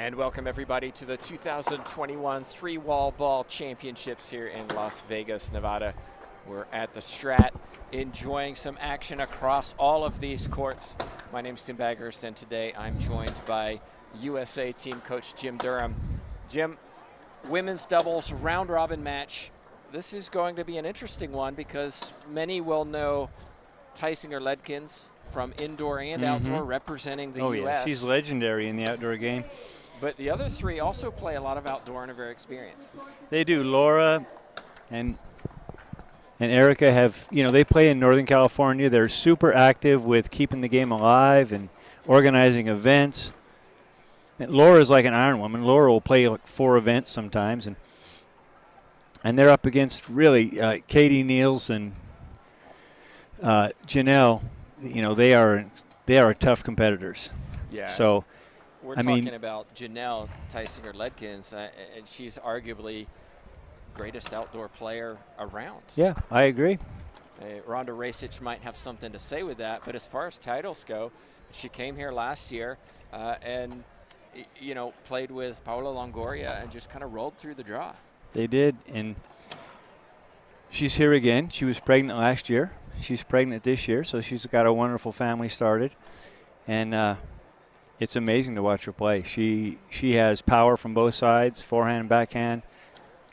And welcome everybody to the 2021 Three-Wall Ball Championships here in Las Vegas, Nevada. We're at the Strat, enjoying some action across all of these courts. My name's Tim Baghurst, and today I'm joined by USA team coach Jim Durham. Jim, women's doubles round robin match. This is going to be an interesting one because many will know Tisinger-Ledkins from indoor and outdoor representing the U.S. Yeah, she's legendary in the outdoor game. But the other three also play a lot of outdoor and are very experienced. They do. Laura and Erica have, they play in Northern California. They're super active with keeping the game alive and organizing events. And Laura's like an Iron Woman. Laura will play like 4 events sometimes, and they're up against really Katie Niels and Janelle. They are tough competitors. Yeah. So we're talking about Janelle Tisinger-Ledkins, and she's arguably greatest outdoor player around. Yeah, I agree. Rhonda Racich might have something to say with that, but as far as titles go, she came here last year and played with Paula Longoria and just kind of rolled through the draw. They did, and she's here again. She was pregnant last year. She's pregnant this year, so she's got a wonderful family started, and it's amazing to watch her play. She has power from both sides, forehand and backhand,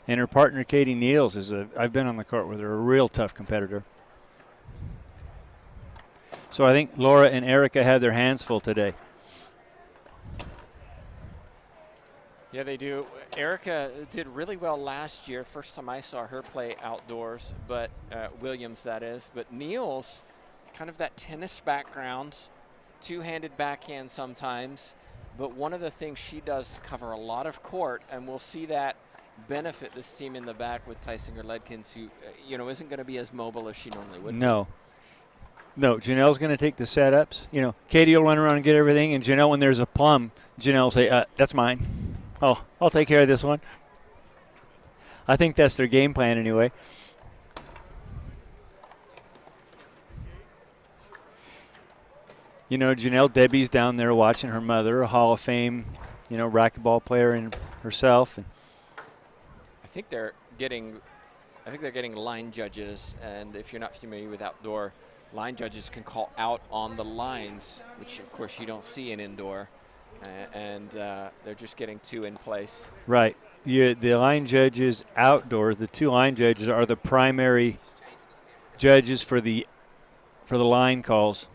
and her partner Katie Niels I've been on the court with her, a real tough competitor. So I think Laura and Erica have their hands full today. Yeah, they do. Erica did really well last year. First time I saw her play outdoors, but Williams, that is. But Niels, kind of that tennis background, two-handed backhand sometimes. But one of the things she does is cover a lot of court, and we'll see that benefit this team in the back with Tisinger-Ledkins, who isn't going to be as mobile as she normally would. No, Janelle's going to take the setups. Katie will run around and get everything, and Janelle, when there's a plum, Janelle will say, "That's mine. Oh, I'll take care of this one." I think that's their game plan anyway. Janelle Debbie's down there watching her mother, a Hall of Fame, racquetball player in herself. And I think they're getting line judges, and if you're not familiar with outdoor, line judges can call out on the lines, which of course you don't see in indoor. And they're just getting 2 in place. Right. The line judges outdoors, the 2 line judges are the primary judges for the line calls.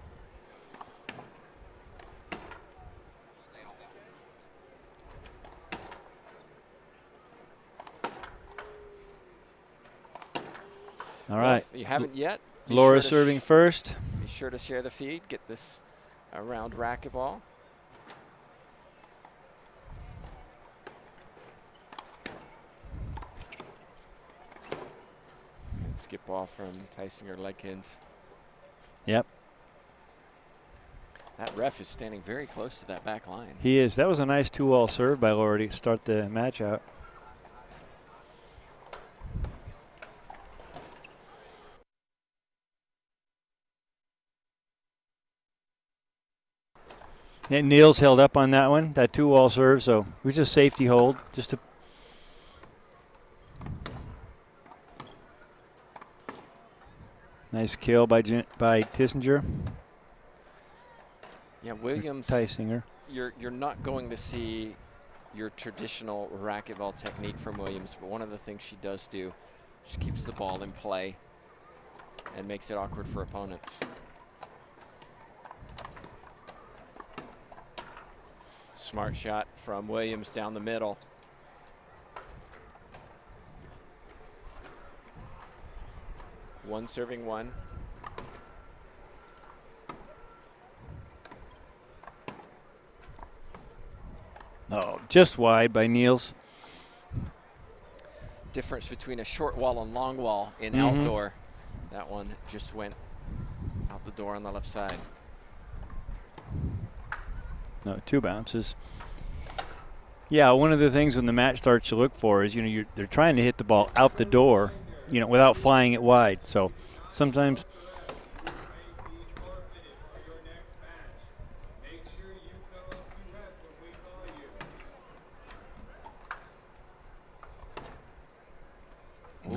All right. If you haven't yet. Laura serving first. Be sure to share the feed. Get this around racquetball. Skip ball from Tisinger-Ledkins. Yep. That ref is standing very close to that back line. He is. That was a nice 2-all serve by Laura to start the match out. And Niels held up on that one, that 2-all serve, so it was just safety hold, just to nice kill by Tisinger. Yeah, Williams. Tisinger. You're not going to see your traditional racquetball technique from Williams, but one of the things she does do, she keeps the ball in play and makes it awkward for opponents. Smart shot from Williams down the middle. One serving one. Oh, just wide by Niels. Difference between a short wall and long wall in outdoor. That one just went out the door on the left side. No, 2 bounces. Yeah, one of the things when the match starts to look for is, they're trying to hit the ball out the door, without flying it wide. So sometimes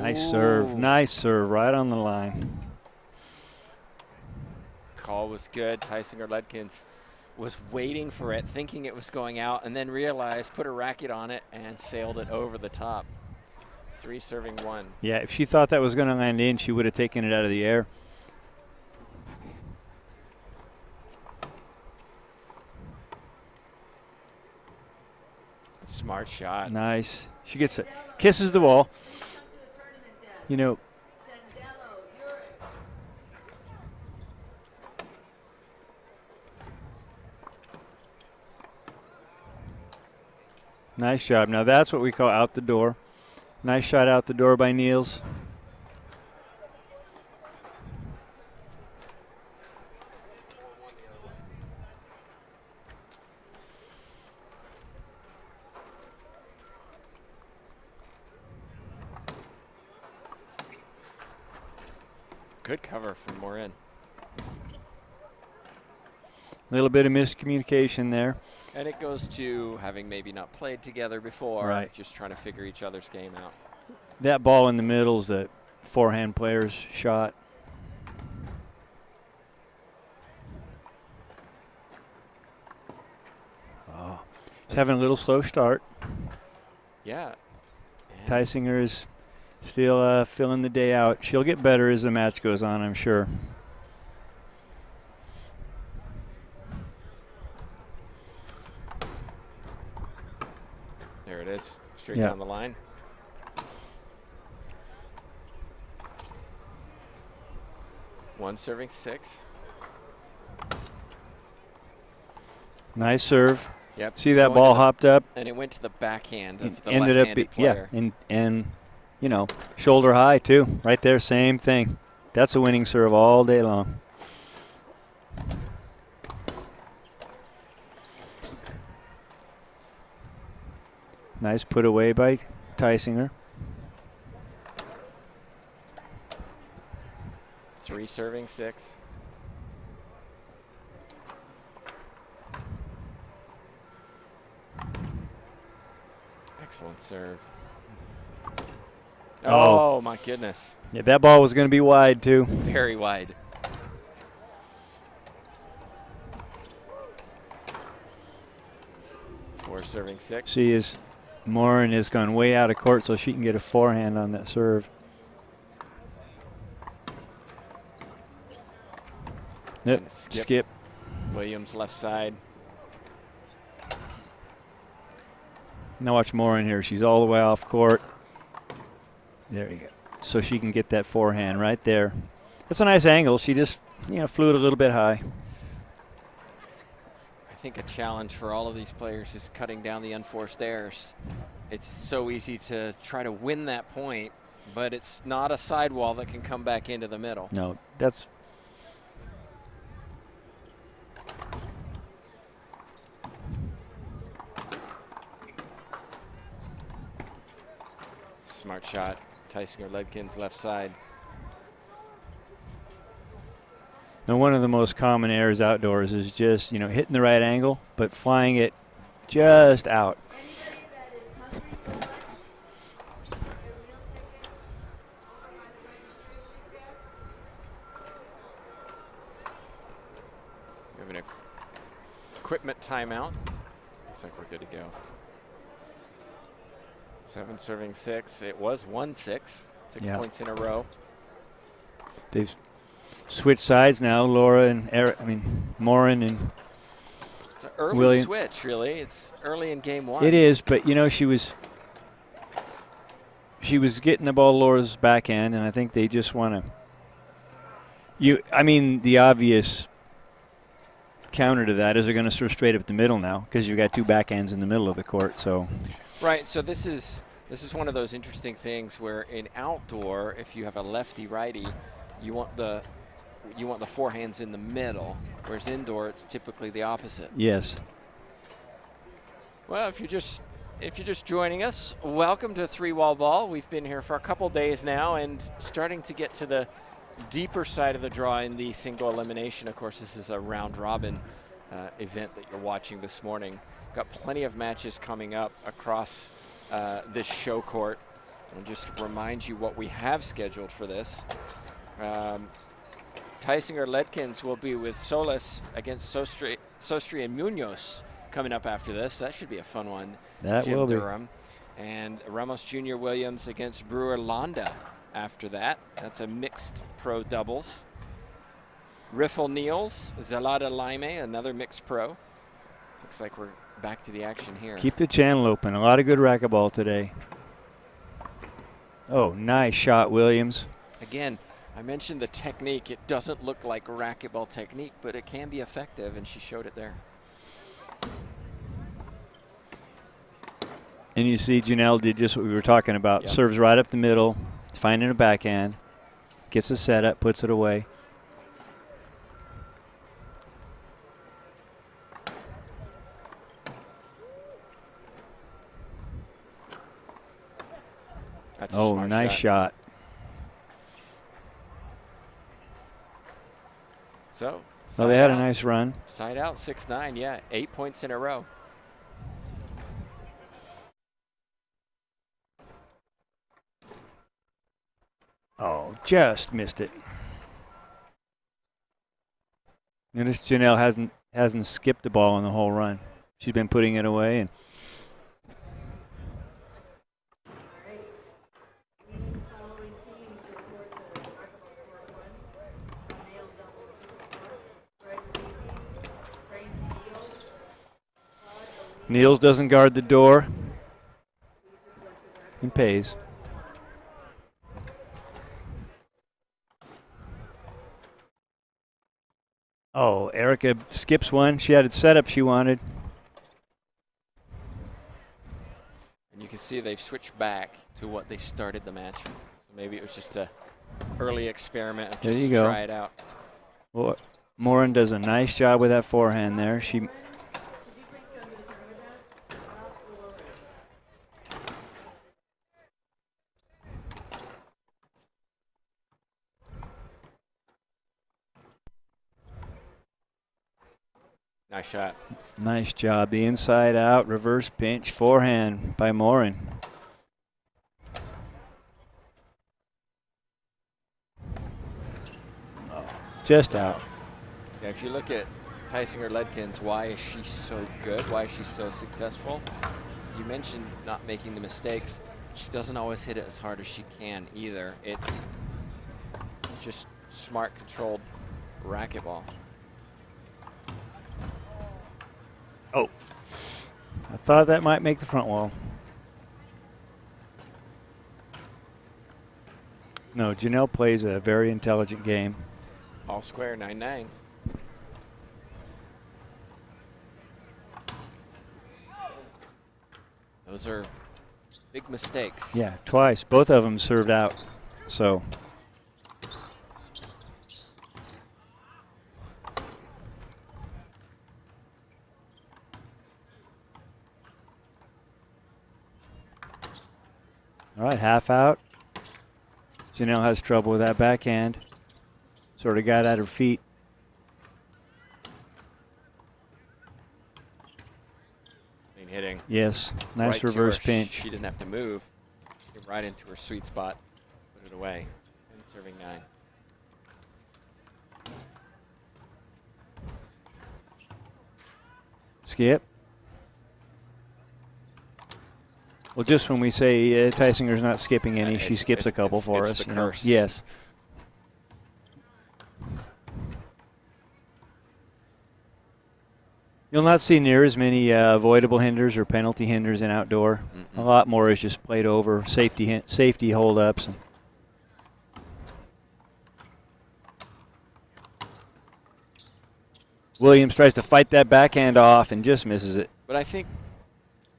Nice serve. Nice serve right on the line. Call was good. Tisinger-Ledkins was waiting for it, thinking it was going out, and then realized, put a racket on it, and sailed it over the top. 3 serving 1. Yeah, if she thought that was going to land in, she would have taken it out of the air. Smart shot. Nice. She gets it. Kisses the ball. You know, nice job. Now that's what we call out the door. Nice shot out the door by Niels. Good cover from Morin. A little bit of miscommunication there. And it goes to having maybe not played together before, right? Just trying to figure each other's game out. That ball in the middle is the forehand player's shot. Oh, he's having a little slow start. Yeah. Tisinger is still filling the day out. She'll get better as the match goes on, I'm sure. There it is, straight down the line. One serving 6. Nice serve. Yep. See that ball hopped up? And it went to the backhand of the ended left-handed up, player. Yeah, and you know, shoulder high too. Right there, same thing. That's a winning serve all day long. Nice put away by Tisinger. 3 serving 6. Excellent serve. Oh, my goodness. Yeah, that ball was going to be wide too. Very wide. Four serving 6. See, is Morin has gone way out of court so she can get a forehand on that serve. Yep, skip. Williams left side. Now watch Morin here. She's all the way off court. There you go. So she can get that forehand right there. That's a nice angle. She just, flew it a little bit high. I think a challenge for all of these players is cutting down the unforced errors. It's so easy to try to win that point, but it's not a sidewall that can come back into the middle. No, that's... Smart shot. Tisinger-Ledkins left side. Now, one of the most common errors outdoors is just, hitting the right angle, but flying it just out. We have an equipment timeout. Looks like we're good to go. 7 serving 6. It was 1-6. 6 points in a row. They've switched sides now. Laura and Morin and it's an early William. Switch, really. It's early in game 1. It is, but she was getting the ball Laura's backhand, and I think they just want to. The obvious counter to that is they're going to serve straight up the middle now because you've got 2 backhands in the middle of the court. So. Right, so this is one of those interesting things where in outdoor, if you have a lefty-righty, you want the forehands in the middle, whereas indoor it's typically the opposite. Yes. Well, if you're just joining us, welcome to 3-Wall Ball. We've been here for a couple days now and starting to get to the deeper side of the draw in the single elimination. Of course, this is a round-robin event that you're watching this morning. Got plenty of matches coming up across this show court. And just to remind you what we have scheduled for this. Tisinger-Ledkins will be with Solis against Sostri and Munoz coming up after this. That should be a fun one. That Jim will Durham. And Ramos Jr. Williams against Brewer Londa after that. That's a mixed pro doubles. Riffle Niels, Zelada Lime, another mixed pro. Looks like we're back to the action here. Keep the channel open. A lot of good racquetball today. Oh, nice shot, Williams. Again, I mentioned the technique. It doesn't look like racquetball technique, but it can be effective, and she showed it there. And you see Janelle did just what we were talking about. Yep. Serves right up the middle, finding a backhand, gets a setup, puts it away. That's a oh, smart nice shot. So, oh, they had a nice run. Side out, 6-9, yeah, 8 points in a row. Oh, just missed it. Notice Janelle hasn't skipped the ball in the whole run. She's been putting it away. And Niels doesn't guard the door and pays. Oh, Erica skips one. She had a setup she wanted. And you can see they've switched back to what they started the match. So maybe it was just a early experiment of just to try it out. Well, Morin does a nice job with that forehand there. She Nice shot. Nice job. The inside out, reverse pinch, forehand by Morin. Oh, just out. Yeah, if you look at Tisinger-Ledkins, why is she so good? Why is she so successful? You mentioned not making the mistakes. She doesn't always hit it as hard as she can either. It's just smart, controlled racquetball. Oh, I thought that might make the front wall. No, Janelle plays a very intelligent game. All square, 9-9. Those are big mistakes. Yeah, twice. Both of them served out. So. All right, half out. Janelle has trouble with that backhand. Sort of got at her feet. Clean hitting. Yes, nice right reverse her. pinch. She didn't have to move. Get right into her sweet spot. Put it away. And serving 9. Skip. Well, just when we say Tisinger's not skipping any, she skips a couple for us. The curse. Yes. You'll not see near as many avoidable hinders or penalty hinders in outdoor. A lot more is just played over, safety hold-ups. Williams tries to fight that backhand off and just misses it. But I think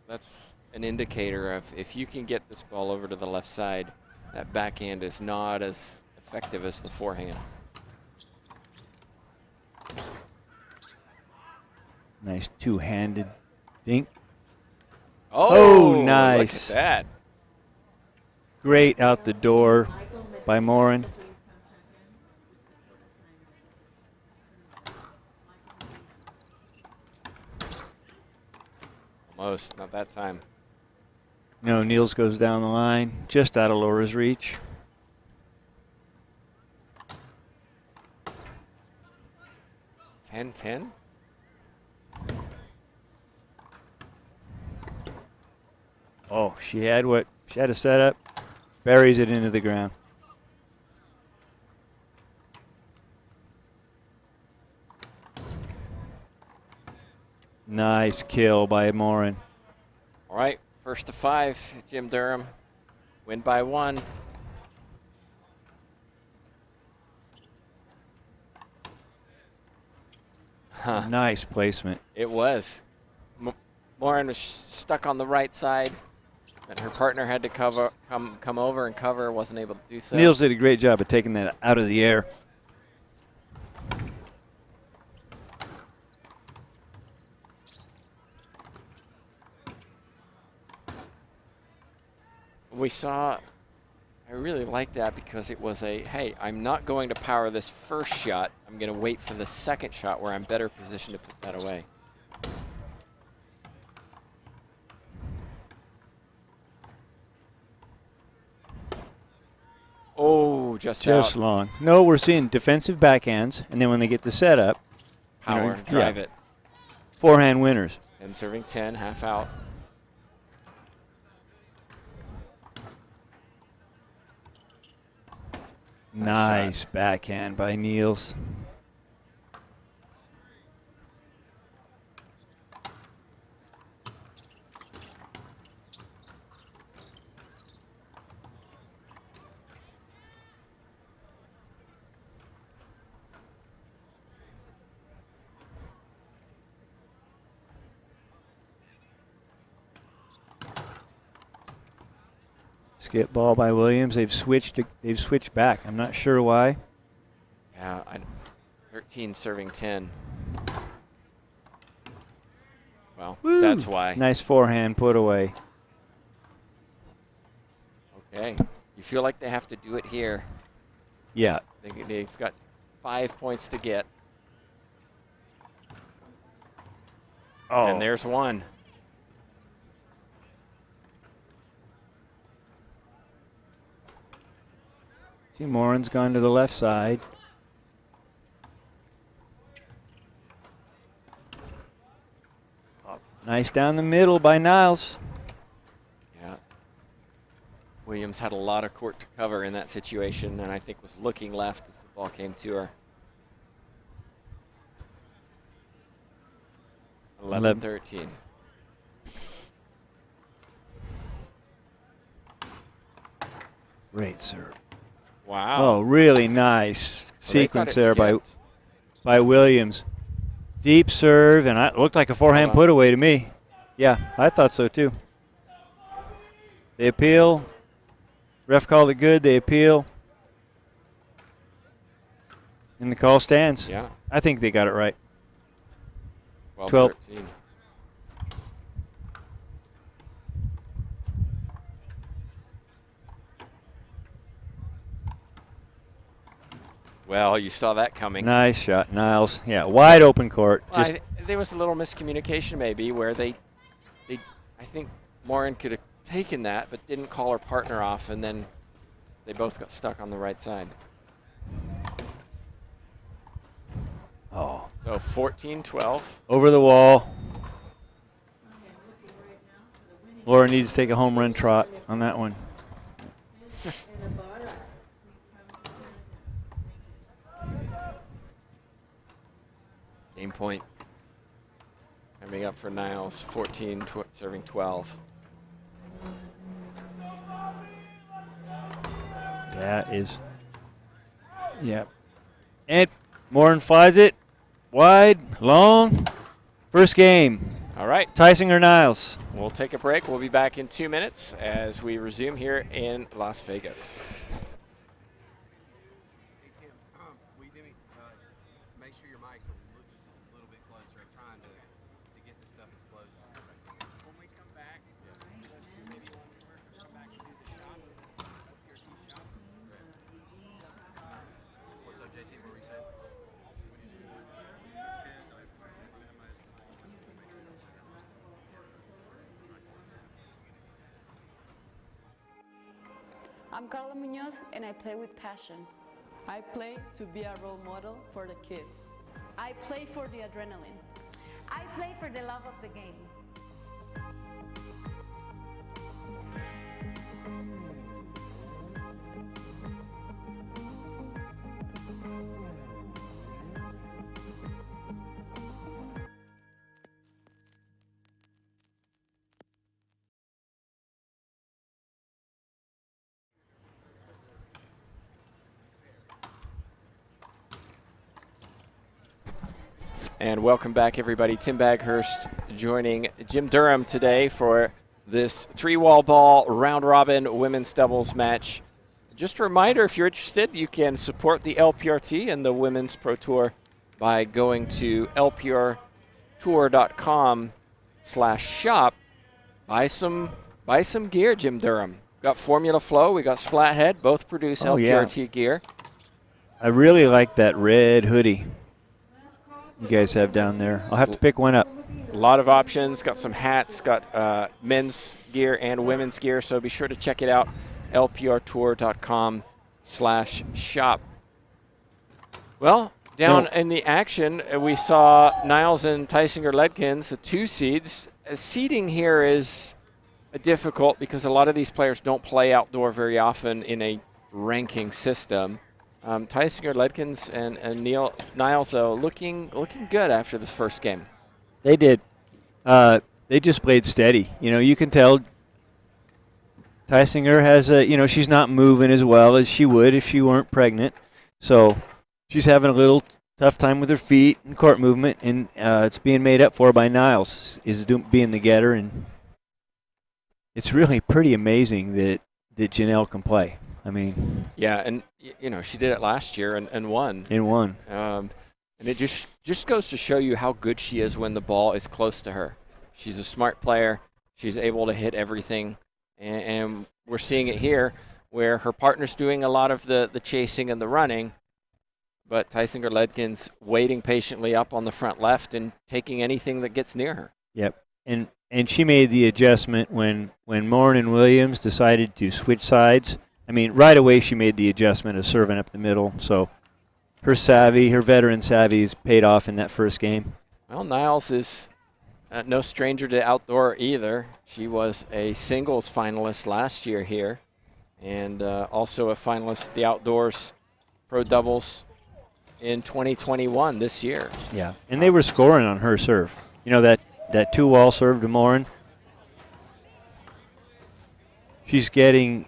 that's an indicator of if you can get this ball over to the left side, that backhand is not as effective as the forehand. Nice two-handed dink. Oh, nice. Look at that. Great out the door by Morin. Almost, not that time. No, Niels goes down the line, just out of Laura's reach. (10-10). Oh, she had a setup. Buries it into the ground. Nice kill by Morin. All right, first to 5, Jim Durham. Win by 1. Huh. Nice placement. It was. Morin was stuck on the right side, and her partner had to come over and cover. Wasn't able to do so. Niels did a great job of taking that out of the air. We saw, I really like that because it was a, hey, I'm not going to power this first shot. I'm going to wait for the second shot where I'm better positioned to put that away. Oh, just out. Long. No, we're seeing defensive backhands, and then when they get to set up, Power, drive it. Forehand winners. And serving 10, half out. Nice backhand by Niels. Skip ball by Williams. They've switched back. I'm not sure why. Yeah, 13 serving 10. Well, Woo. That's why. Nice forehand put away. Okay. You feel like they have to do it here. Yeah. They've got 5 points to get. Oh. And there's one. See, Morin's gone to the left side. Oh, nice down the middle by Niles. Yeah. Williams had a lot of court to cover in that situation, and I think was looking left as the ball came to her. 11-13. Great serve. Wow. Oh, really nice sequence there by Williams. Deep serve, and it looked like a forehand put away to me. Yeah, I thought so too. They appeal. Ref called it good. They appeal. And the call stands. Yeah. I think they got it right. 12-13. Well, you saw that coming. Nice shot, Niles. Yeah, wide open court. Well, there was a little miscommunication maybe where I think Morin could have taken that but didn't call her partner off, and then they both got stuck on the right side. Oh. So 14-12. Over the wall. Laura needs to take a home run trot on that one. Game point. Coming up for Niles, 14, serving 12. That is, yeah. And Morin flies it wide, long. First game. All right. Tisinger Niles. We'll take a break. We'll be back in 2 minutes as we resume here in Las Vegas. I'm Carla Munoz and I play with passion. I play to be a role model for the kids. I play for the adrenaline. I play for the love of the game. And welcome back, everybody. Tim Baghurst joining Jim Durham today for this 3-wall ball round-robin women's doubles match. Just a reminder, if you're interested, you can support the LPRT and the Women's Pro Tour by going to lprtour.com/shop. Buy some gear, Jim Durham. Got Formula Flow, we got Splathead, both produce LPRT gear. I really like that red hoodie you guys have down there. I'll have to pick one up. A lot of options. Got some hats, got men's gear and women's gear, so be sure to check it out, lprtour.com/shop. Well, down in the action, we saw Niles and Tisinger-Ledkins, the 2 seeds. Seeding here is difficult because a lot of these players don't play outdoor very often in a ranking system. Tisinger-Ledkins and Niles, though, looking good after this first game. They did. They just played steady. You know, you can tell Tisinger has she's not moving as well as she would if she weren't pregnant. So she's having a little tough time with her feet and court movement, and it's being made up for by Niles, being the getter. And it's really pretty amazing that Janelle can play. I mean, yeah, and she did it last year and won. And it just goes to show you how good she is when the ball is close to her. She's a smart player. She's able to hit everything, and we're seeing it here where her partner's doing a lot of the chasing and the running, but Tisinger-Ledkins waiting patiently up on the front left and taking anything that gets near her. Yep, and she made the adjustment when Morin and Williams decided to switch sides. I mean, right away she made the adjustment of serving up the middle. So her veteran savvy is paid off in that first game. Well, Niles is no stranger to outdoor either. She was a singles finalist last year here and also a finalist at the Outdoors Pro Doubles in 2021 this year. Yeah, and they were scoring on her serve. You know, that 2-wall serve to Morin. She's getting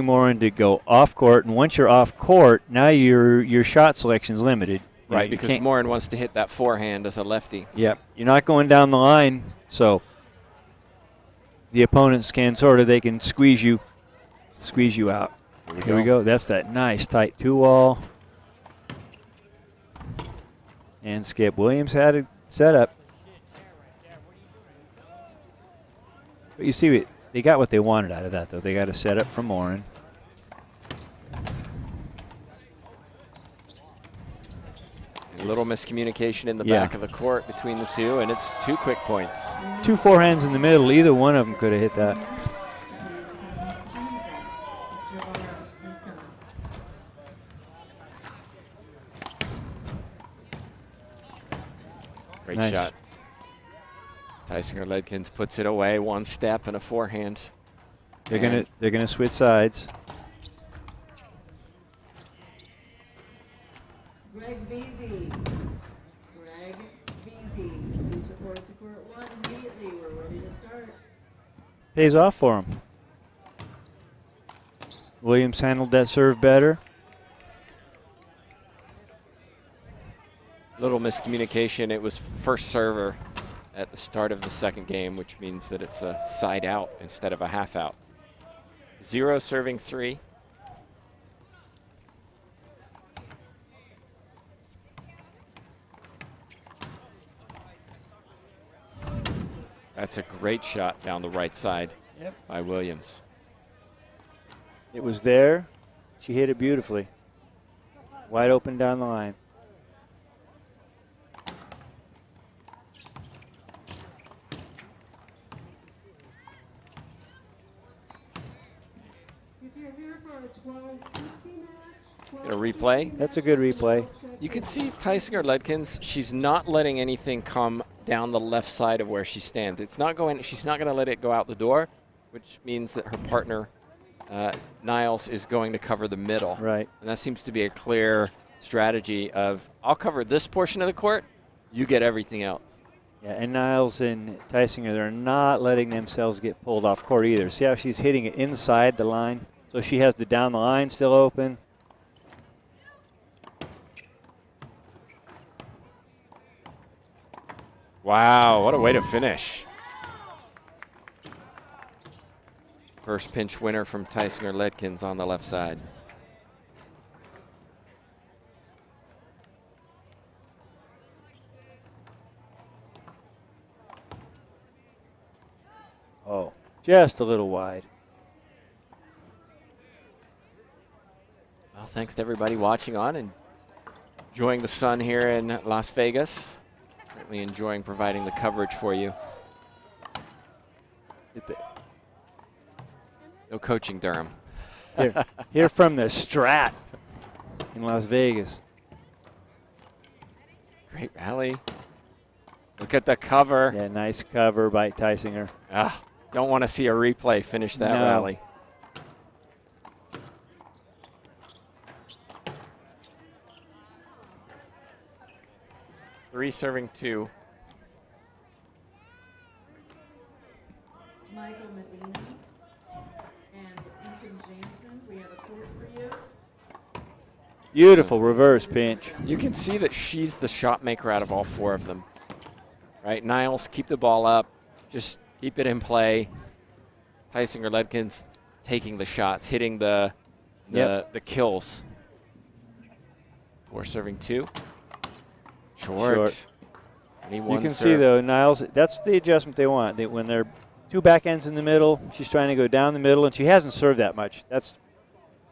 Morin to go off court, and once you're off court, now your shot selection's limited. Right, because Morin wants to hit that forehand as a lefty. Yep, you're not going down the line, so the opponents can they can squeeze you out. Here we go. That's that nice tight 2-wall. And Skip Williams had it set up. But you see, they got what they wanted out of that, though. They got a setup from Morin. A little miscommunication in the back of the court between the two, and it's 2 quick points. 2 forehands in the middle. Either one of them could have hit that. Great shot. Tisinger-Ledkins puts it away, 1 step and a forehand. They're gonna switch sides. Greg Beasy. Please report to court 1 immediately. We're ready to start. Pays off for him. Williams handled that serve better. Little miscommunication. It was first server at the start of the second game, which means that it's a side out instead of a half out. 0 serving 3. That's a great shot down the right side by Williams. It was there. She hit it beautifully. Wide open down the line. If you're here for Get a replay. That's a good replay. You can see Tisinger-Ledkins, she's not letting anything come down the left side of where she stands. It's not going. She's not going to let it go out the door, which means that her partner, Niles, is going to cover the middle. Right. And that seems to be a clear strategy of, I'll cover this portion of the court, you get everything else. Yeah, and Niles and Tisinger, they're not letting themselves get pulled off court either. See how she's hitting it inside the line? So she has the down the line still open. Wow, what a way to finish. First pinch winner from Tisinger-Ledkins on the left side. Oh, just a little wide. Well, thanks to everybody watching on and enjoying the sun here in Las Vegas. Certainly enjoying providing the coverage for you. No coaching, Durham. Here from the Strat in Las Vegas. Great rally. Look at the cover. Yeah, nice cover by Tisinger. Don't want to see a replay finish that No. rally. Three serving two. Michael Medina and Ethan Jansen, we have a court for you. Beautiful reverse pinch. You can see that she's the shot maker out of all four of them. Right, Niles, keep the ball up. Just keep it in play. Tisinger-Ledkins taking the shots, hitting the kills. Four serving two. Short. You can see, though, Niles, that's the adjustment they want. When they're two back ends in the middle, she's trying to go down the middle, and she hasn't served that much.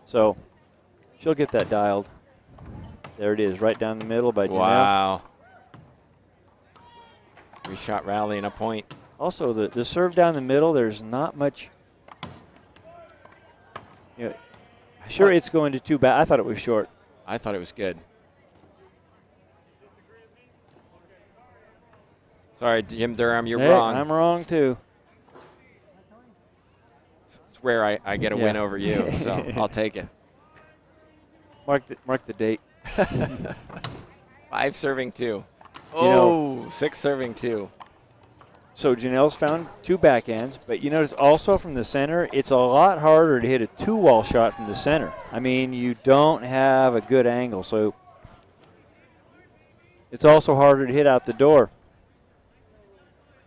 So she'll get that dialed. There it is, right down the middle by Janelle. Wow. Three-shot rally and a point. Also, the serve down the middle, there's not much. Sure, it's going to two back. I thought it was short. I thought it was good. Sorry, Jim Durham, you're wrong. I'm wrong, too. It's rare I get a win over you, so I'll take it. Mark the date. 5 serving 2. Oh, 6 serving 2. So Janelle's found two backhands, but you notice also from the center, it's a lot harder to hit a two-wall shot from the center. I mean, you don't have a good angle, so it's also harder to hit out the door.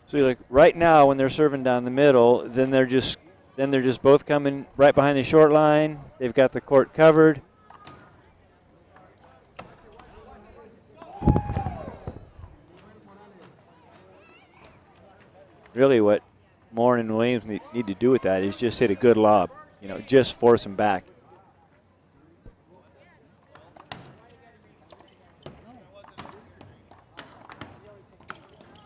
So you're like right now when they're serving down the middle, then they're just both coming right behind the short line. They've got the court covered. Really what Morin and Williams need to do with that is just hit a good lob. Just force them back.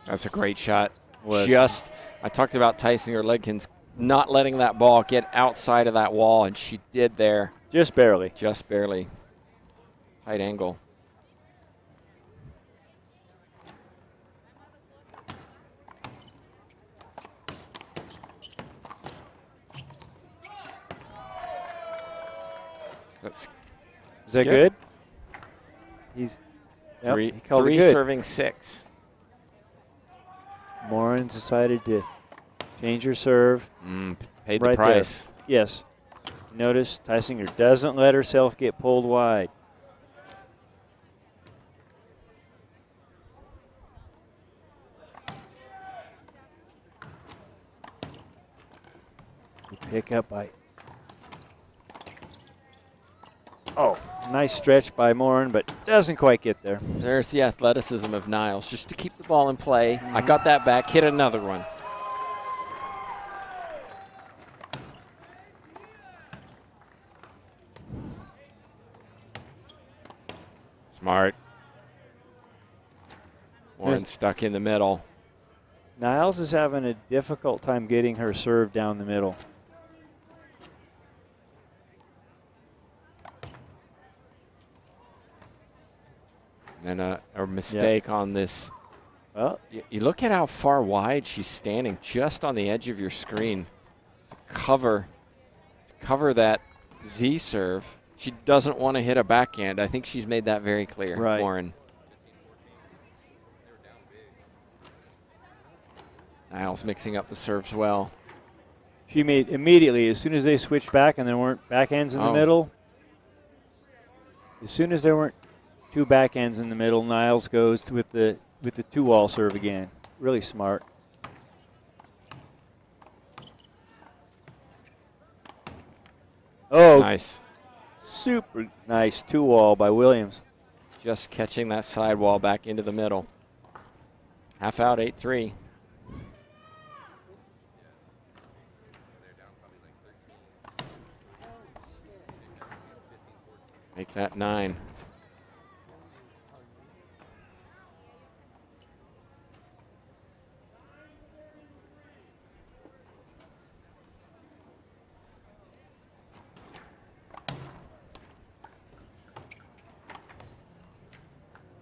That's a great shot. I talked about Tisinger-Ledkins not letting that ball get outside of that wall, and she did there. Just barely. Just barely. Tight angle. Is that good? He's three he called it good. Serving 6. Morin decided to change her serve. Paid the price. There. Yes. Notice Tisinger doesn't let herself get pulled wide. Pick up by. Oh, nice stretch by Morin, but doesn't quite get there. There's the athleticism of Niles, just to keep the ball in play. I got that back, hit another one. Smart. Morin stuck in the middle. Niles is having a difficult time getting her serve down the middle. And a mistake on this. Well, You look at how far wide she's standing, just on the edge of your screen to cover that Z serve. She doesn't want to hit a backhand. I think she's made that very clear, right. Morin. Niles mixing up the serves well. She made immediately, as soon as they switched back and there weren't backhands in the middle, as soon as there weren't two backhands in the middle, Niles goes with the two-wall serve again. Really smart. Oh, Nice. Super nice two-wall by Williams. Just catching that sidewall back into the middle. Half out, 8-3. Make that 9.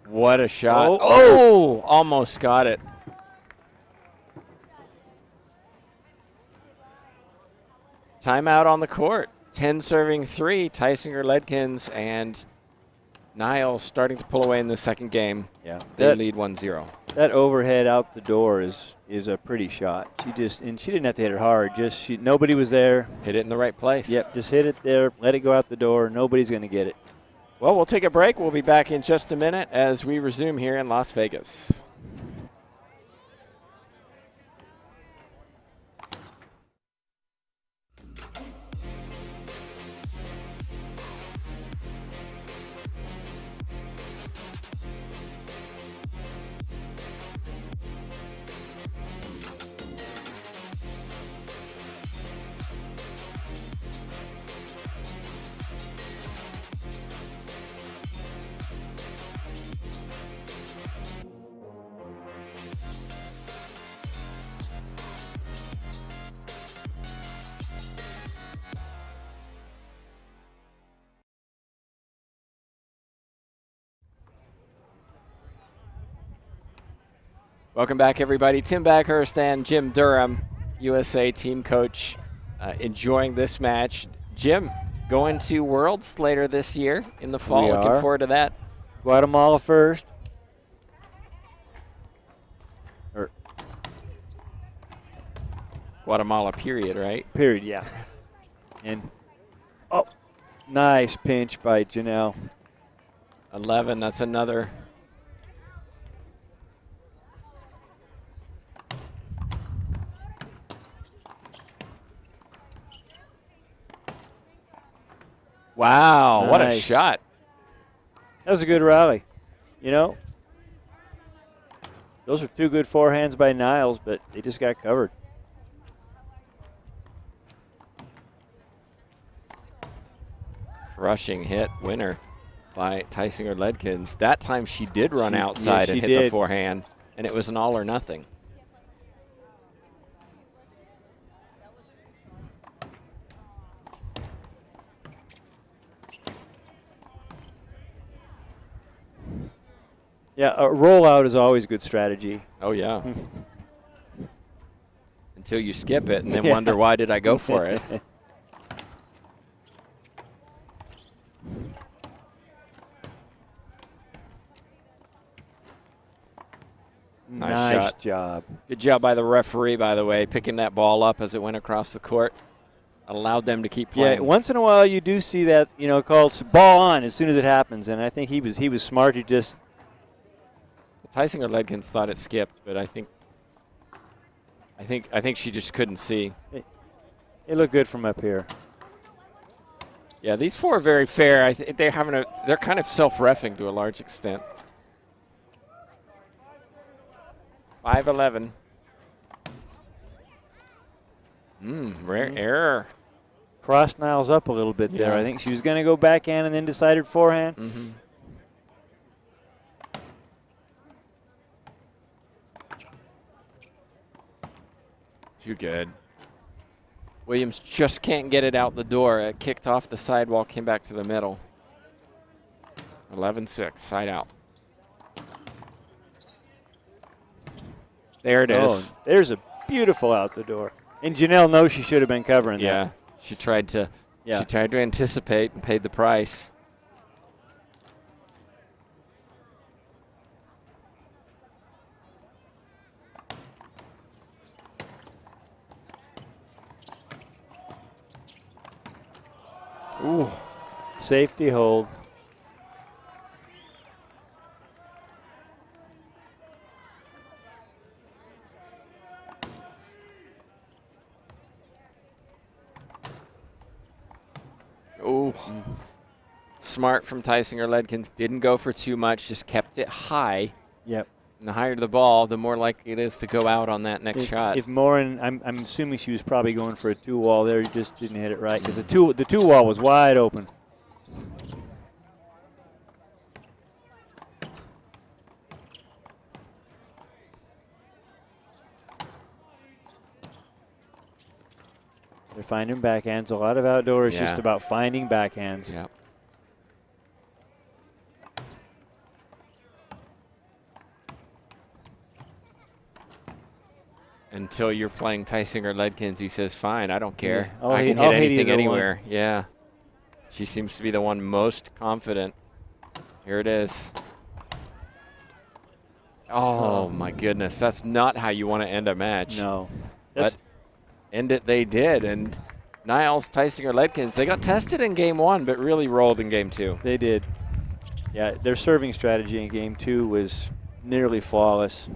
What a shot. Oh, almost got it. Timeout on the court. 10 serving 3. Tisinger-Ledkins and Niles starting to pull away in the second game. Yeah. They lead 1-0. That overhead out the door is a pretty shot. She didn't have to hit it hard. Nobody was there. Hit it in the right place. Yep, just hit it there, let it go out the door. Nobody's going to get it. Well, we'll take a break. We'll be back in just a minute as we resume here in Las Vegas. Welcome back, everybody. Tim Baghurst and Jim Durham, USA team coach, enjoying this match. Jim, going to Worlds later this year in the fall. Looking forward to that. Guatemala first. Guatemala, period, right? Period, yeah. And, nice pinch by Janelle. 11, that's another. Wow, nice. What a shot. That was a good rally. Those were two good forehands by Niles, but they just got covered. Crushing hit, winner by Tisinger-Ledkins. That time she did run outside and hit the forehand, and it was an all or nothing. Yeah, a rollout is always a good strategy. Oh, yeah. Until you skip it and then wonder, why did I go for it? Nice job. Good job by the referee, by the way, picking that ball up as it went across the court. Allowed them to keep playing. Yeah, once in a while you do see that, called ball on as soon as it happens, and I think he was smart. He just Tisinger-Ledkins thought it skipped, but I think she just couldn't see. It looked good from up here. Yeah, these four are very fair. They're kind of self-reffing to a large extent. 5-11. Rare error. Crossed Niles up a little bit there. I think she was going to go backhand and then decided forehand. Too good. Williams just can't get it out the door. It kicked off the sidewall, came back to the middle. 11-6, side out. There it is. There's a beautiful out the door. And Janelle knows she should have been covering Yeah, that. she tried to. Yeah. She tried to anticipate and paid the price. Ooh, safety hold. Ooh. Smart from Tisinger-Ledkins. Didn't go for too much, just kept it high. Yep. And the higher the ball, the more likely it is to go out on that next shot. If Morin, I'm assuming she was probably going for a 2-wall there. He just didn't hit it right because the 2-wall was wide open. They're finding backhands. A lot of outdoor is just about finding backhands. Yeah. Until you're playing Tisinger-Ledkins, he says, fine, I don't care. Yeah. I can hit anything either anywhere. one. Yeah. She seems to be the one most confident. Here it is. Oh, my goodness. That's not how you want to end a match. No. But end it they did. And Niles, Tisinger-Ledkins, they got tested in game 1, but really rolled in game 2. They did. Yeah, their serving strategy in game 2 was nearly flawless.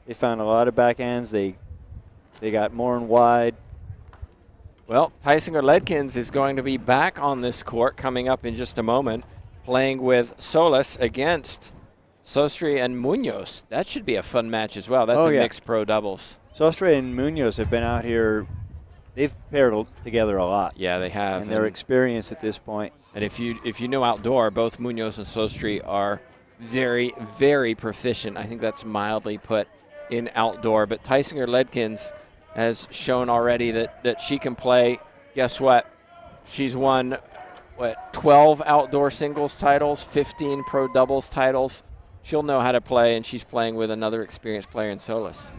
They found a lot of backhands. They got Morin wide. Well, Tisinger-Ledkins is going to be back on this court coming up in just a moment, playing with Solis against Sostre and Munoz. That should be a fun match as well. That's mixed pro doubles. Sostre and Munoz have been out here. They've paired together a lot. Yeah, they have. And they're experienced at this point. And if you know outdoor, both Munoz and Sostre are very, very proficient. I think that's mildly put in outdoor. But Tisinger-Ledkins has shown already that she can play. Guess what? She's won, 12 outdoor singles titles, 15 pro doubles titles. She'll know how to play, and she's playing with another experienced player in Solis.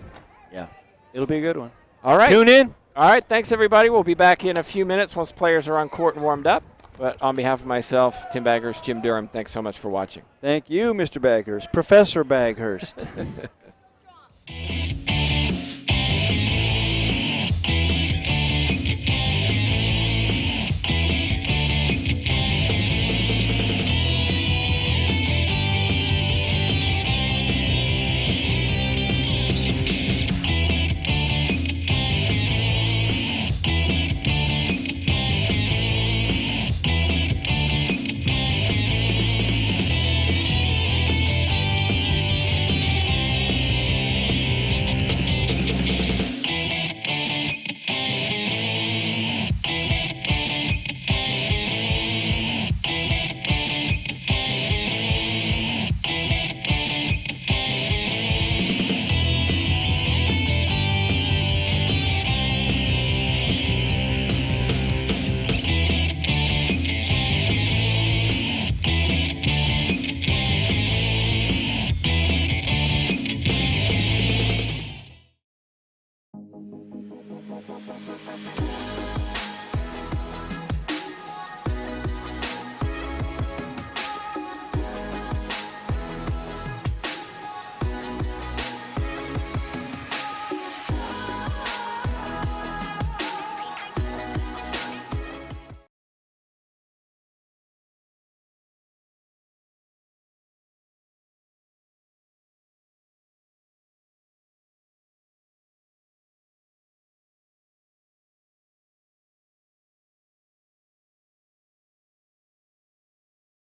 Yeah, it'll be a good one. All right. Tune in. All right, thanks, everybody. We'll be back in a few minutes once players are on court and warmed up. But on behalf of myself, Tim Baghurst, Jim Durham, thanks so much for watching. Thank you, Mr. Baghurst, Professor Baghurst.